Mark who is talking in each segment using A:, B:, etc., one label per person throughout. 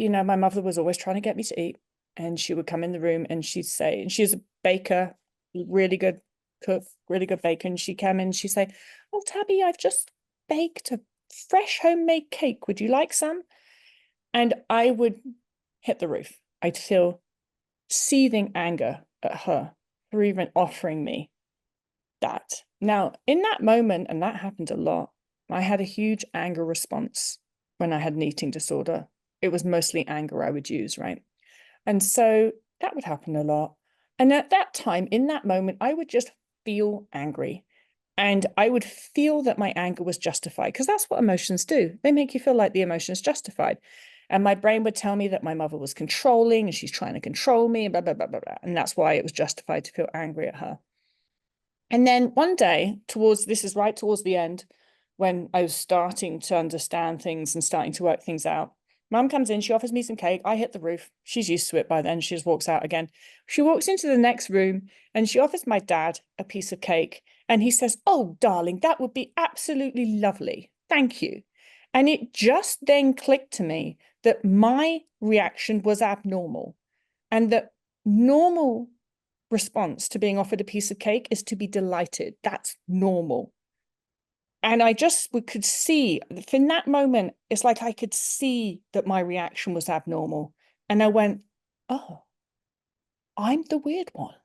A: my mother was always trying to get me to eat, and she would come in the room and she'd say, and she's a baker, really good cook, really good baker. And she'd come in and she'd say, "Oh, Tabby, I've just baked a fresh homemade cake. Would you like some?" And I would hit the roof. I'd feel seething anger at her for even offering me that. Now, in that moment, and that happened a lot, I had a huge anger response when I had an eating disorder. It was mostly anger I would use, right? And so that would happen a lot. And at that time, in that moment, I would just feel angry. And I would feel that my anger was justified, because that's what emotions do. They make you feel like the emotion is justified. And my brain would tell me that my mother was controlling and she's trying to control me, and blah, blah, blah, blah, blah. And that's why it was justified to feel angry at her. And then one day, this is right towards the end, when I was starting to understand things and starting to work things out, Mum comes in, she offers me some cake. I hit the roof. She's used to it by then. She just walks out again. She walks into the next room and she offers my dad a piece of cake. And he says, "Oh, darling, that would be absolutely lovely. Thank you." And it just then clicked to me that my reaction was abnormal, and that normal response to being offered a piece of cake is to be delighted. That's normal. And I just could see, in that moment, it's like I could see that my reaction was abnormal. And I went, "Oh, I'm the weird one.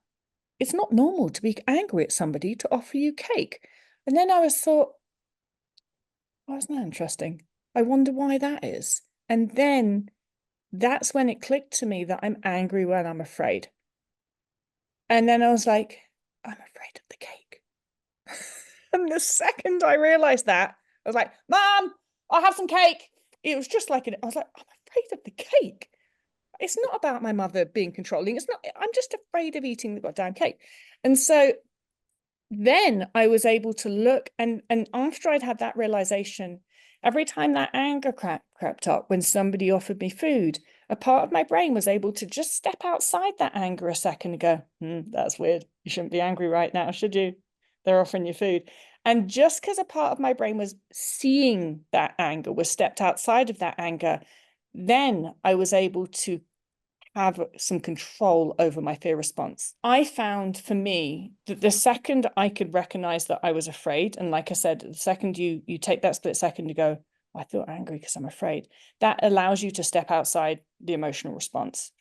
A: It's not normal to be angry at somebody to offer you cake." And then I thought, "Oh, isn't that interesting? I wonder why that is." And then that's when it clicked to me that I'm angry when I'm afraid. And then I was like, "I'm afraid of the cake." And the second I realized that, I was like, "Mom, I'll have some cake." It was just like, I was like, "I'm afraid of the cake. It's not about my mother being controlling. It's not, I'm just afraid of eating the goddamn cake." And so then I was able to look, and after I'd had that realization, every time that anger crept up when somebody offered me food, a part of my brain was able to just step outside that anger a second and go, "That's weird. You shouldn't be angry right now, should you? They're offering you food." And just because a part of my brain was seeing that anger, was stepped outside of that anger, then I was able to have some control over my fear response. I found for me that the second I could recognize that I was afraid, and like I said, the second you take that split second to go, "I feel angry because I'm afraid," that allows you to step outside the emotional response.